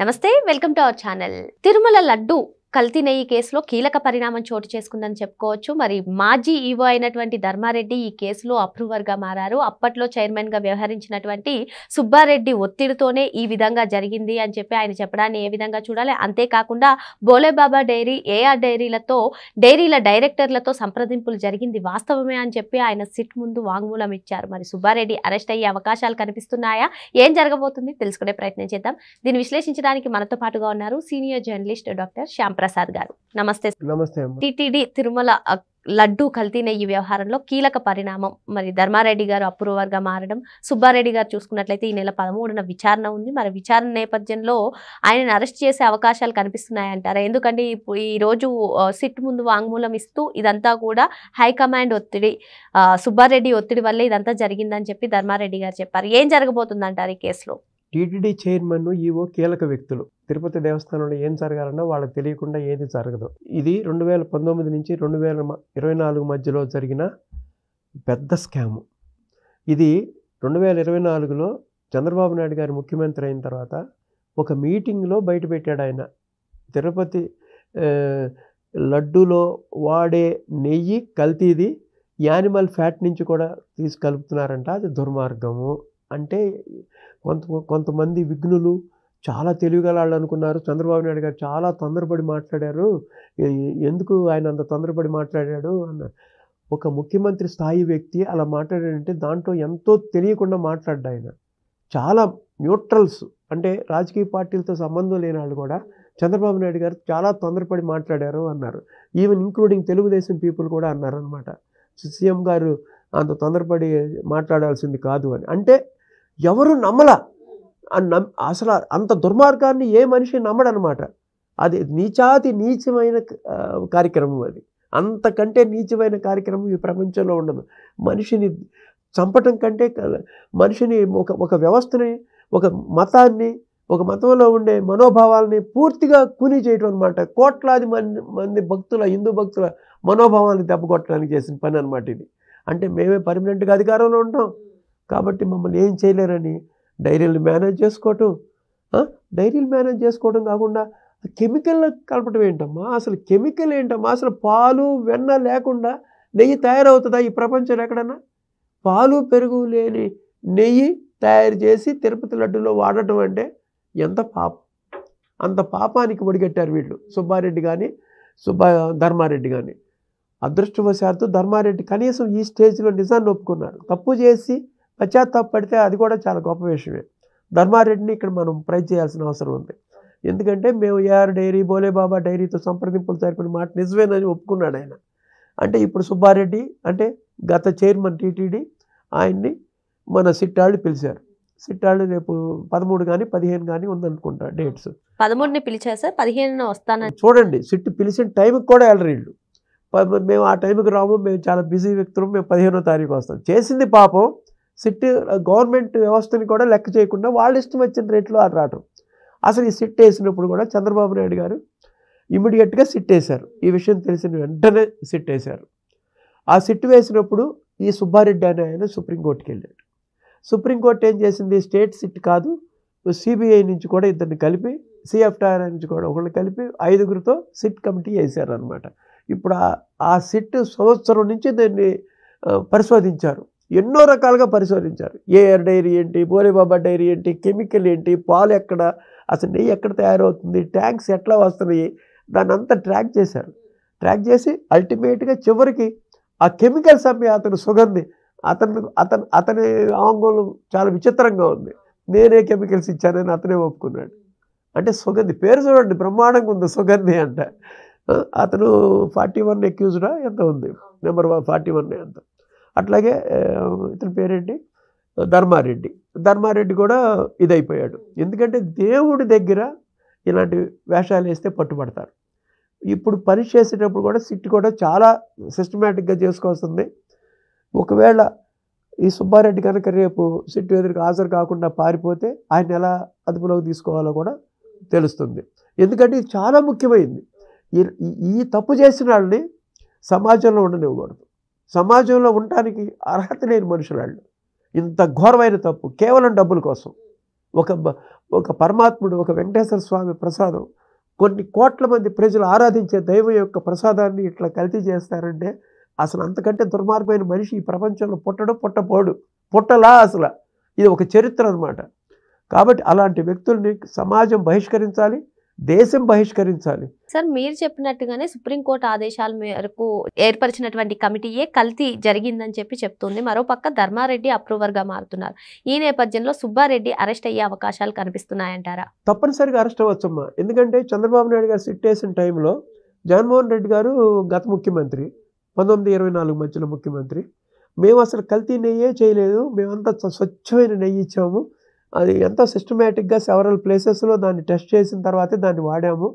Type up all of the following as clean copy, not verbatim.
నమస్తే, welcome to our channel. Tirumala laddu కల్తీ నెయ్యి కేసులో కీలక పరిణామం చోటు చేసుకుందని చెప్పుకోవచ్చు. మరి మాజీ ఈవో అయినటువంటి ధర్మారెడ్డి ఈ కేసులో అప్రూవర్గా మారారు. అప్పట్లో చైర్మన్గా వ్యవహరించినటువంటి సుబ్బారెడ్డి ఒత్తిడితోనే ఈ విధంగా జరిగింది అని చెప్పి ఆయన చెప్పడాన్ని ఏ విధంగా చూడాలి? అంతేకాకుండా బోలేబాబా డైరీ, ఏఆర్ డైరీల డైరెక్టర్లతో సంప్రదింపులు జరిగింది వాస్తవమే అని చెప్పి ఆయన సిట్ ముందు వాంగ్మూలం ఇచ్చారు. మరి సుబ్బారెడ్డి అరెస్ట్ అయ్యే అవకాశాలు కనిపిస్తున్నాయా? ఏం జరగబోతుంది తెలుసుకునే ప్రయత్నం చేద్దాం. దీన్ని విశ్లేషించడానికి మనతో పాటుగా ఉన్నారు senior journalist doctor Shyam Prasad గారు. నమస్తే. నమస్తే. టీటీడీ తిరుమల లడ్డు కల్తీ నెయ్యి వ్యవహారంలో కీలక పరిణామం. మరి ధర్మారెడ్డి గారు అప్రూవర్గా మారడం, సుబ్బారెడ్డి గారు చూసుకున్నట్లయితే ఈ నెల 13న విచారణ ఉంది. మరి విచారణ నేపథ్యంలో ఆయనను అరెస్ట్ చేసే అవకాశాలు కనిపిస్తున్నాయంటారా? ఎందుకంటే ఈ రోజు సిట్ ముందు వాంగ్మూలం ఇస్తూ ఇదంతా కూడా హైకమాండ్ ఒత్తిడి, సుబ్బారెడ్డి ఒత్తిడి వల్లే ఇదంతా జరిగిందని చెప్పి ధర్మారెడ్డి గారు చెప్పారు. ఏం జరగబోతుందంటారు ఈ కేసులో? టీటీడీ చైర్మన్, ఈవో కీలక వ్యక్తులు. తిరుపతి దేవస్థానంలో ఏం జరగాలన్నా వాళ్ళకి తెలియకుండా ఏది జరగదు. ఇది 2019 నుంచి 2024 మధ్యలో జరిగిన పెద్ద స్కాము. ఇది 2024లో చంద్రబాబు నాయుడు గారు ముఖ్యమంత్రి అయిన తర్వాత ఒక మీటింగ్లో బయటపెట్టాడు ఆయన. తిరుపతి లడ్డూలో వాడే నెయ్యి కల్తీది, యానిమల్ ఫ్యాట్ నుంచి కూడా తీసి కలుపుతున్నారంట. అది దుర్మార్గము. అంటే కొంతమంది విఘ్నులు చాలా తెలివిగల వాళ్ళు అనుకున్నారు. చంద్రబాబు నాయుడు గారు చాలా తొందరపడి మాట్లాడారు. ఎందుకు ఆయన అంత తొందరపడి మాట్లాడాడు అన్న. ఒక ముఖ్యమంత్రి స్థాయి వ్యక్తి అలా మాట్లాడాడంటే దాంట్లో ఎంతో తెలియకుండా మాట్లాడ్డా ఆయన. చాలా న్యూట్రల్స్, అంటే రాజకీయ పార్టీలతో సంబంధం లేని వాళ్ళు కూడా చంద్రబాబు నాయుడు గారు చాలా తొందరపడి మాట్లాడారు అన్నారు. ఈవెన్ ఇంక్లూడింగ్ తెలుగుదేశం పీపుల్ కూడా అన్నారు అనమాట. సీఎం గారు అంత తొందరపడి మాట్లాడాల్సింది కాదు అని. అంటే ఎవరు నమ్మలా. అసలు అంత దుర్మార్గాన్ని ఏ మనిషి నమ్మడనమాట. అది నీచమైన కార్యక్రమం. అది అంతకంటే నీచమైన కార్యక్రమం ఈ ప్రపంచంలో ఉండదు. మనిషిని చంపటం కంటే, మనిషిని ఒక వ్యవస్థని, ఒక మతాన్ని, ఒక మతంలో ఉండే మనోభావాలని పూర్తిగా కూని చేయటం అనమాట. కోట్లాది మంది భక్తుల, హిందూ భక్తుల మనోభావాన్ని దెబ్బకొట్టడానికి చేసిన పని అనమాట ఇది. అంటే మేమే పర్మనెంట్గా అధికారంలో ఉంటాం కాబట్టి మమ్మల్ని ఏం చేయలేరని డైరీలు మేనేజ్ చేసుకోవడం కాకుండా కెమికల్ కలపటం ఏంటమ్మా? అసలు కెమికల్ ఏంటమ్మా? అసలు పాలు వెన్న లేకుండా నెయ్యి తయారవుతుందా ఈ ప్రపంచంలో ఎక్కడన్నా? పాలు పెరుగు లేని నెయ్యి తయారు చేసి తిరుపతి లడ్డులో వాడటం అంటే ఎంత పాపం. అంత పాపానికి ఒడిగట్టారు వీళ్ళు, సుబ్బారెడ్డి కానీ ధర్మారెడ్డి కానీ. అదృష్టవశాత్తు ధర్మారెడ్డి కనీసం ఈ స్టేజ్లో నిజాన్ని ఒప్పుకున్నారు. తప్పు చేసి పశ్చాత్తాపడితే అది కూడా చాలా గొప్ప విషయమే. ధర్మారెడ్డిని ఇక్కడ మనం ప్రైజ్ చేయాల్సిన అవసరం ఉంది. ఎందుకంటే మేము ఏఆర్ డైరీ, బోలేబాబా డైరీతో సంప్రదింపులు జరిపిన మాట నిజమేనని ఒప్పుకున్నాడు ఆయన. అంటే ఇప్పుడు సుబ్బారెడ్డి అంటే గత చైర్మన్ టీటీడీ, ఆయన్ని మన సిట్టాళ్ళు పిలిచారు. సిట్టాళ్ళు రేపు 13 కానీ 15 కానీ ఉందనుకుంటా డేట్స్. 13ని పిలిచారు సార్, 15న వస్తానని. చూడండి, సిట్టు పిలిచిన టైంకి కూడా వెళ్ళరు వీళ్ళు. మేము ఆ టైంకి రాము, మేము చాలా బిజీ వ్యక్తులు, మేము 15వ తారీఖు వస్తాం. చేసింది పాపం సిట్ గవర్నమెంట్ వ్యవస్థని కూడా లెక్క చేయకుండా వాళ్ళ ఇష్టం వచ్చిన రేట్లో ఆడ రావటం. అసలు ఈ సిట్ వేసినప్పుడు కూడా చంద్రబాబు నాయుడు గారు ఇమీడియట్గా సిట్ వేశారు. ఈ విషయం తెలిసిన వెంటనే సిట్ వేశారు. ఆ సిట్ వేసినప్పుడు ఈ సుబ్బారెడ్డి అనే ఆయన సుప్రీంకోర్టుకి వెళ్ళాడు. సుప్రీంకోర్టు ఏం చేసింది? స్టేట్ సిట్ కాదు, సిబిఐ నుంచి కూడా ఇద్దరిని కలిపి, సిఎఫ్టిఆర్ నుంచి కూడా ఒకళ్ళు కలిపి 5గురితో సిట్ కమిటీ వేశారనమాట. ఇప్పుడు ఆ సిట్ సంవత్సరం నుంచి దాన్ని పరిశోధించారు. ఎన్నో రకాలుగా పరిశోధించారు. ఏఆర్ డైరీ ఏంటి, బోలేబాబా డైరీ ఏంటి, కెమికల్ ఏంటి, పాలు ఎక్కడ, అసలు నెయ్యి ఎక్కడ తయారవుతుంది, ట్యాంక్స్ ఎట్లా వస్తున్నాయి, దాన్ని అంతా ట్రాక్ చేశారు. ట్రాక్ చేసి అల్టిమేట్గా చివరికి ఆ కెమికల్స్ అమ్మే అతను సుగంధి, అతని ఆంగోళం చాలా విచిత్రంగా ఉంది. నేనే కెమికల్స్ ఇచ్చానని అతనే ఒప్పుకున్నాడు. అంటే సుగంధి పేరు చూడండి, బ్రహ్మాండంగా ఉంది సుగంధి అంట. అతను 41 అక్యూజ్డా ఎంత ఉంది, నెంబర్ 41 ఎంత. అట్లాగే ఇతని పేరేంటి, ధర్మారెడ్డి కూడా ఇదైపోయాడు. ఎందుకంటే దేవుడి దగ్గర ఇలాంటి వేషాలు వేస్తే పట్టుబడతారు. ఇప్పుడు పని చేసేటప్పుడు కూడా సిట్ కూడా చాలా సిస్టమేటిక్గా చేసుకోవాల్సింది. ఒకవేళ ఈ సుబ్బారెడ్డి కనుక రేపు సిట్ ఎదురుకు హాజరు కాకుండా పారిపోతే ఆయన ఎలా అదుపులోకి తీసుకోవాలో కూడా తెలుస్తుంది. ఎందుకంటే ఇది చాలా ముఖ్యమైనది. ఈ తప్పు చేసిన వాళ్ళని సమాజంలో ఉండనివ్వకూడదు. సమాజంలో ఉండటానికి అర్హత లేని మనుషులు వాళ్ళు. ఇంత ఘోరమైన తప్పు కేవలం డబ్బుల కోసం. ఒక పరమాత్ముడు, ఒక వెంకటేశ్వర స్వామి ప్రసాదం, కొన్ని కోట్ల మంది ప్రజలు ఆరాధించే దైవం యొక్క ప్రసాదాన్ని ఇట్లా కల్తీ చేస్తారంటే అసలు అంతకంటే దుర్మార్గమైన మనిషి ఈ ప్రపంచంలో పుట్టపోడు, పుట్టలా అసలు. ఇది ఒక చరిత్ర అన్నమాట. కాబట్టి అలాంటి వ్యక్తుల్ని సమాజం బహిష్కరించాలి, దేశం బహిష్కరించాలి. సార్, మీరు చెప్పినట్టుగానే సుప్రీంకోర్టు ఆదేశాల మేరకు ఏర్పరిచినటువంటి కమిటీయే కల్తీ జరిగిందని చెప్తుంది. మరోపక్క ధర్మారెడ్డి అప్రూవర్గా మారుతున్నారు. ఈ నేపథ్యంలో సుబ్బారెడ్డి అరెస్ట్ అయ్యే అవకాశాలు కనిపిస్తున్నాయంటారా? తప్పనిసరిగా అరెస్ట్ అవ్వచ్చమ్మా. ఎందుకంటే చంద్రబాబు నాయుడు గారు సిట్ వేసిన టైంలో జగన్మోహన్ రెడ్డి గారు గత ముఖ్యమంత్రి, 1924 మధ్యలో ముఖ్యమంత్రి. మేము అసలు కల్తీ నెయ్యే చేయలేదు, మేమంతా స్వచ్ఛమైన నెయ్యి ఇచ్చాము. అది ఎంతో సిస్టమేటిక్గా సెవరల్ ప్లేసెస్లో దాన్ని టెస్ట్ చేసిన తర్వాతే దాన్ని వాడాము.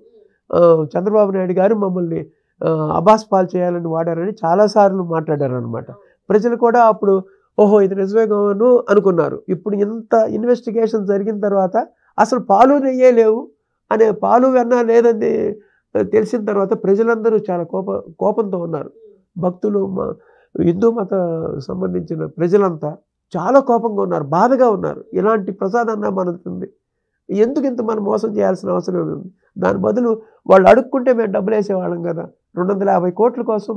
చంద్రబాబు నాయుడు గారు మమ్మల్ని అబాస్ పాలు చేయాలని వాడారని చాలాసార్లు మాట్లాడారనమాట. ప్రజలు కూడా అప్పుడు ఓహో ఇది నిజమేగాను అనుకున్నారు. ఇప్పుడు ఇంత ఇన్వెస్టిగేషన్ జరిగిన తర్వాత అసలు పాలు నెయ్యే లేవు అనే, పాలు వెన్న లేదని తెలిసిన తర్వాత ప్రజలందరూ చాలా కోపంతో ఉన్నారు. భక్తులు, హిందూ మత సంబంధించిన ప్రజలంతా చాలా కోపంగా ఉన్నారు, బాధగా ఉన్నారు. ఇలాంటి ప్రసాదాన్ని మనకుంది, ఎందుకు ఇంత మనం మోసం చేయాల్సిన అవసరం ఉంది? దాని బదులు వాళ్ళు అడుక్కుంటే మేము డబ్బులు వేసేవాళ్ళం కదా. 250 కోట్ల కోసం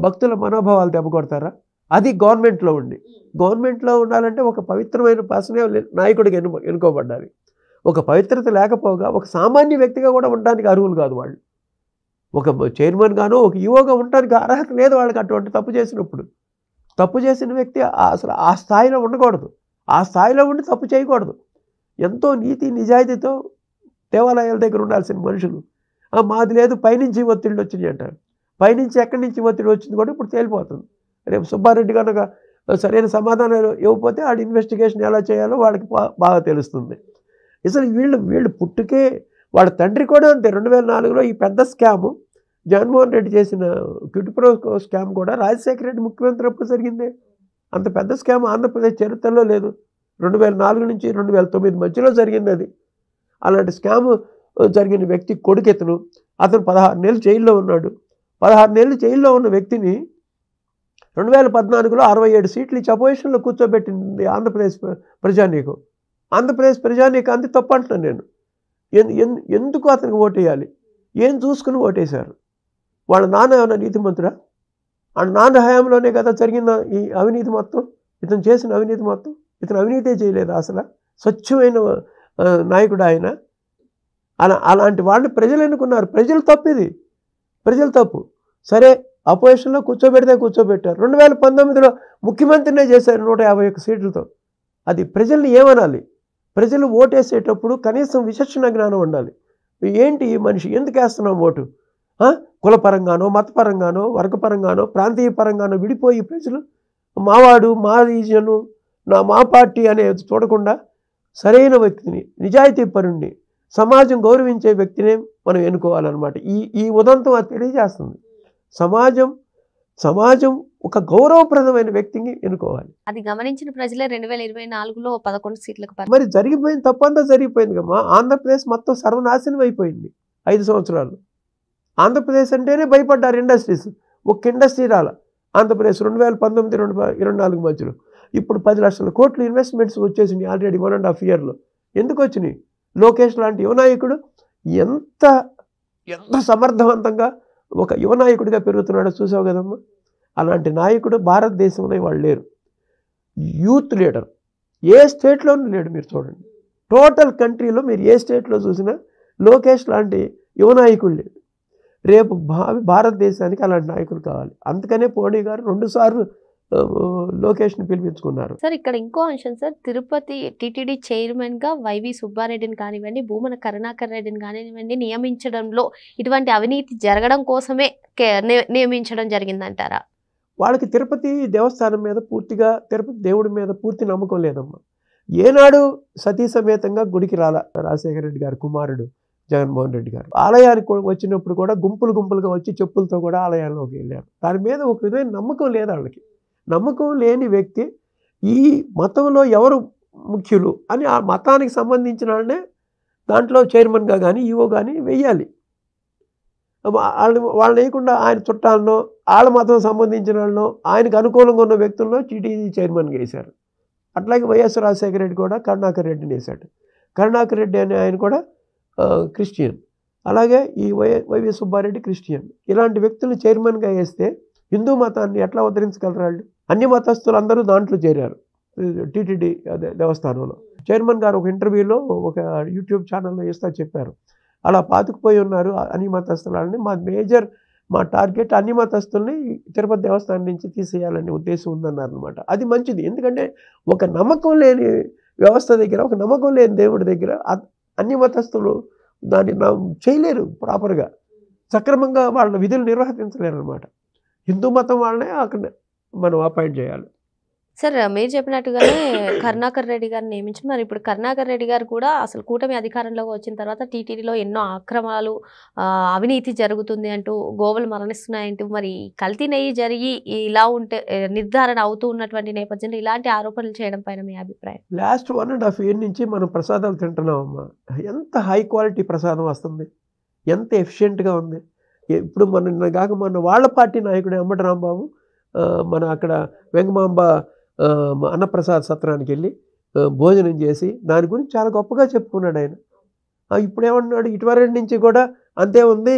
భక్తుల మనోభావాలు దెబ్బకొడతారా? అది గవర్నమెంట్లో ఉండాలంటే ఒక పవిత్రమైన పర్సనే నాయకుడికి ఎన్నుకోబడ్డాలి. ఒక పవిత్రత లేకపోగా ఒక సామాన్య వ్యక్తిగా కూడా ఉండడానికి అర్హులు కాదు వాళ్ళు. ఒక చైర్మన్ గానో ఒక ఈవోగా ఉండడానికి అర్హత లేదు వాళ్ళకి. అటువంటి తప్పు చేసినప్పుడు, తప్పు చేసిన వ్యక్తి అసలు ఆ స్థాయిలో ఉండకూడదు, ఆ స్థాయిలో ఉండి తప్పు చేయకూడదు. ఎంతో నీతి నిజాయితీతో దేవాలయాల దగ్గర ఉండాల్సిన మనుషులు మాది లేదు, పైనుంచి ఒత్తిళ్ళు వచ్చినాయి అంటారు. పైనుంచి ఎక్కడి నుంచి ఒత్తిడి వచ్చింది కూడా ఇప్పుడు తేలిపోతుంది. రేపు సుబ్బారెడ్డి కనుక సరైన సమాధానాలు ఇవ్వకపోతే ఆడ ఇన్వెస్టిగేషన్ ఎలా చేయాలో వాళ్ళకి బాగా తెలుస్తుంది. అసలు వీళ్ళు పుట్టుకే, వాళ్ళ తండ్రి కూడా అంతే. 2004లో ఈ పెద్ద స్కాము జగన్మోహన్ రెడ్డి చేసిన క్విట్ ప్రో స్కామ్ కూడా రాజశేఖర రెడ్డి ముఖ్యమంత్రి అప్పుడు జరిగిందే. అంత పెద్ద స్కామ్ ఆంధ్రప్రదేశ్ చరిత్రలో లేదు. 2004 నుంచి 2009 మధ్యలో జరిగింది అది. అలాంటి స్కామ్ జరిగిన వ్యక్తి కొడుకెత్తను, అతను 16 నెలలు జైల్లో ఉన్నాడు. 16 నెలలు జైల్లో ఉన్న వ్యక్తిని 2014లో 67 సీట్లు ఇచ్చి అపోజిషన్లో కూర్చోబెట్టింది ఆంధ్రప్రదేశ్ ప్రజానీకం. ఆంధ్రప్రదేశ్ ప్రజానీకాంతి తప్పు అంటున్నాను నేను. ఎందుకు అతనికి ఓటేయాలి? ఏం చూసుకుని ఓటేశారు? వాళ్ళ నాన్న ఏమైనా నీతిమంతుడా? ఆ నాన్న హయాంలోనే కదా జరిగిన ఈ అవినీతి మొత్తం, ఇతను చేసిన అవినీతి మొత్తం. ఇతను అవినీతే చేయలేదు అసలు. స్వచ్ఛమైన నాయకుడు ఆయన. అలాంటి వాళ్ళని ప్రజలు ఎన్నుకున్నారు. ప్రజలు తప్పు, ఇది ప్రజలు తప్పు. సరే, అపోజిషన్లో కూర్చోబెట్టారు. 2019లో ముఖ్యమంత్రినే చేశారు 151 సీట్లతో. అది ప్రజల్ని ఏమనాలి? ప్రజలు ఓటేసేటప్పుడు కనీసం విచక్షణ జ్ఞానం ఉండాలి. ఏంటి ఈ మనిషి, ఎందుకు వేస్తున్నాం ఓటు? కులపరంగానో, మతపరంగానో, వర్గపరంగానో, ప్రాంతీయ పరంగానో విడిపోయి ప్రజలు మావాడు, మా రీజను, మా పార్టీ అనేది చూడకుండా సరైన వ్యక్తిని, నిజాయితీ పరుణ్ణి, సమాజం గౌరవించే వ్యక్తినే మనం ఎన్నుకోవాలన్నమాట. ఈ ఉదంతం అది తెలియజేస్తుంది. సమాజం ఒక గౌరవప్రదమైన వ్యక్తిని ఎన్నుకోవాలి. అది గమనించిన ప్రజలే 2024లో 11 సీట్లకు మరి జరిగిపోయింది, తప్పంతా జరిగిపోయింది కమ్మా. ఆంధ్రప్రదేశ్ మొత్తం సర్వనాశనం అయిపోయింది 5 సంవత్సరాలు. ఆంధ్రప్రదేశ్ అంటేనే భయపడ్డారు ఇండస్ట్రీస్. ఒక ఇండస్ట్రీ రాల ఆంధ్రప్రదేశ్ 2019-24 మధ్యలో. ఇప్పుడు 10 లక్షల కోట్లు ఇన్వెస్ట్మెంట్స్ వచ్చేసినాయి ఆల్రెడీ 1.5 ఇయర్లో. ఎందుకు వచ్చినాయి? లోకేష్ లాంటి యువనాయకుడు ఎంత సమర్థవంతంగా ఒక యువనాయకుడిగా పెరుగుతున్నాడో చూసావు కదమ్మా. అలాంటి నాయకుడు భారతదేశంలో వాళ్ళు లేరు. యూత్ లీడర్ ఏ స్టేట్లోనూ లేడు. మీరు చూడండి, టోటల్ కంట్రీలో మీరు ఏ స్టేట్లో చూసినా లోకేష్ లాంటి యువనాయకుడు లేడు. రేపు భారతదేశానికి అలాంటి నాయకులు కావాలి. అందుకనే మోడీ గారు 2 సార్లు లోకేష్ని పిలిపించుకున్నారు. సార్, ఇక్కడ ఇంకో అంశం సార్, తిరుపతి టీటీడీ చైర్మన్గా వైవి సుబ్బారెడ్డిని కానివ్వండి, భూమన కరుణాకర్ రెడ్డిని కానివ్వండి నియమించడంలో ఇటువంటి అవినీతి జరగడం కోసమే నియమించడం జరిగిందంటారా? వాళ్ళకి తిరుపతి దేవస్థానం మీద పూర్తిగా, తిరుపతి దేవుడి మీద పూర్తి నమ్మకం లేదమ్మా. ఏనాడు సతీ సమేతంగా గుడికి రాజశేఖర రెడ్డి గారి కుమారుడు జగన్మోహన్ రెడ్డి గారు ఆలయానికి వచ్చినప్పుడు కూడా గుంపులుగా వచ్చి చెప్పులతో కూడా ఆలయాల్లోకి వెళ్ళారు. దాని మీద ఒక విధమైన నమ్మకం లేదు వాళ్ళకి. నమ్మకం లేని వ్యక్తి ఈ మతంలో ఎవరు ముఖ్యులు అని ఆ మతానికి సంబంధించిన వాళ్ళనే దాంట్లో చైర్మన్గా కానీ ఈవో కానీ వెయ్యాలి. వాళ్ళు వేయకుండా ఆయన చుట్టాలనో, వాళ్ళ మతం సంబంధించిన వాళ్ళనో, ఆయనకు అనుకూలంగా ఉన్న వ్యక్తులను టీటీడీ చైర్మన్గా వేశారు. అట్లాగే వైఎస్ రాజశేఖర రెడ్డి కూడా కరుణాకర్ రెడ్డిని వేశాడు. కరుణాకర్ రెడ్డి అనే ఆయన కూడా క్రిస్టియన్. అలాగే ఈ వైవి సుబ్బారెడ్డి క్రిస్టియన్. ఇలాంటి వ్యక్తులను చైర్మన్గా వేస్తే హిందూ మతాన్ని ఎట్లా ఉద్ధరించగలరు వాళ్ళు? అన్ని మతస్థులు అందరూ దాంట్లో చేరారు. టీటీడీ అదే దేవస్థానంలో చైర్మన్ గారు ఒక ఇంటర్వ్యూలో ఒక యూట్యూబ్ ఛానల్లో ఇస్తా చెప్పారు, అలా పాతుకుపోయి ఉన్నారు అన్ని మతస్థులని. మా టార్గెట్ అన్ని మతస్థుల్ని తిరుపతి దేవస్థానం నుంచి తీసేయాలనే ఉద్దేశం ఉందన్నారు అనమాట. అది మంచిది. ఎందుకంటే ఒక నమ్మకం లేని వ్యవస్థ దగ్గర, ఒక నమ్మకం లేని దేవుడి దగ్గర అన్ని మతస్థులు దాన్ని చేయలేరు, ప్రాపర్గా సక్రమంగా వాళ్ళ విధులు నిర్వర్తించలేరు అనమాట. హిందూ మతం వాళ్ళనే అక్కడ మనం అపాయింట్ చేయాలి. సార్, మీరు చెప్పినట్టుగానే కరుణాకర్ రెడ్డి గారిని నియమించి, మరి ఇప్పుడు కరుణాకర్ రెడ్డి గారు కూడా అసలు కూటమి అధికారంలోకి వచ్చిన తర్వాత టీటీడీలో ఎన్నో అక్రమాలు, అవినీతి జరుగుతుంది అంటూ, గోవులు మరణిస్తున్నాయంటూ, మరి కల్తీ నెయ్యి జరిగి ఇలా ఉంటే నిర్ధారణ అవుతూ ఉన్నటువంటి నేపథ్యంలో ఇలాంటి ఆరోపణలు చేయడం పైన మీ అభిప్రాయం? లాస్ట్ 1.5 years నుంచి మనం ప్రసాదాలు తింటున్నామమ్మా. ఎంత హై క్వాలిటీ ప్రసాదం వస్తుంది, ఎంత ఎఫిషియెంట్గా ఉంది. ఇప్పుడు మన వాళ్ళ పార్టీ నాయకుడు అంబటి రాంబాబు మన అక్కడ వెంగమాంబ అన్నప్రసాద్ సత్రానికి వెళ్ళి భోజనం చేసి దాని గురించి చాలా గొప్పగా చెప్పుకున్నాడు ఆయన. ఇప్పుడు ఏమన్నాడు, ఇటువరెండు నుంచి కూడా అంతే ఉంది,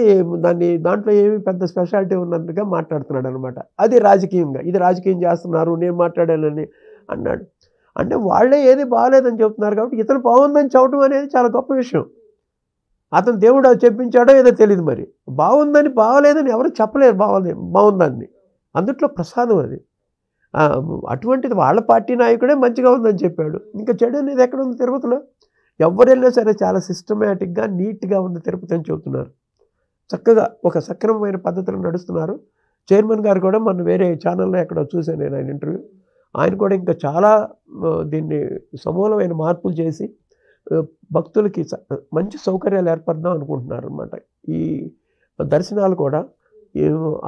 దాంట్లో ఏమి పెద్ద స్పెషాలిటీ ఉన్నట్టుగా మాట్లాడుతున్నాడు అనమాట. అది రాజకీయంగా, ఇది రాజకీయం చేస్తున్నారు, నేను మాట్లాడానని అన్నాడు. అంటే వాళ్ళే ఏది బాగాలేదని చెప్తున్నారు కాబట్టి ఇతను బాగుందని చెప్పడం అనేది చాలా గొప్ప విషయం. అతను దేవుడు చెప్పించాడో ఏదో తెలియదు, మరి బాగుందని బాగలేదని ఎవరు చెప్పలేరు, బాగుందని. అందుట్లో ప్రసాదం అది. అటువంటిది వాళ్ళ పార్టీ నాయకుడే మంచిగా ఉందని చెప్పాడు. ఇంకా చెడు అనేది ఎక్కడ ఉంది తిరుపతిలో? ఎవరైనా సరే చాలా సిస్టమేటిక్గా నీట్గా ఉంది తిరుపతి అని చెబుతున్నారు. చక్కగా ఒక సక్రమమైన పద్ధతిలో నడుస్తున్నారు. చైర్మన్ గారు కూడా మన వేరే ఛానల్లో ఎక్కడో చూశాను నేను ఆయన ఇంటర్వ్యూ. ఆయన కూడా ఇంకా చాలా దీన్ని సమూలమైన మార్పులు చేసి భక్తులకి మంచి సౌకర్యాలు ఏర్పడదాం అనుకుంటున్నారు అన్నమాట. ఈ దర్శనాలు కూడా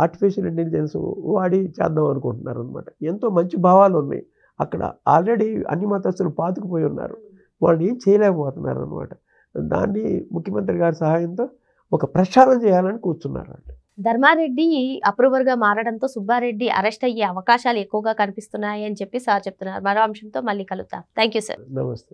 ఆర్టిఫిషియల్ ఇంటెలిజెన్స్ వాడి చేద్దాం అనుకుంటున్నారు అనమాట. ఎంతో మంచి భావాలు ఉన్నాయి అక్కడ. ఆల్రెడీ అన్ని మతస్థులు పాతుకుపోయి ఉన్నారు, వాళ్ళు ఏం చేయలేకపోతున్నారు అనమాట. దాన్ని ముఖ్యమంత్రి గారి సహాయంతో ఒక ప్రక్షాళన చేయాలని కూర్చున్నారు. ధర్మారెడ్డి అప్రూవర్గా మారడంతో సుబ్బారెడ్డి అరెస్ట్ అయ్యే అవకాశాలు ఎక్కువగా కనిపిస్తున్నాయి అని చెప్పి సార్ చెప్తున్నారు. మరో అంశంతో మళ్ళీ కలుద్దాం. Thank you sir. నమస్తే.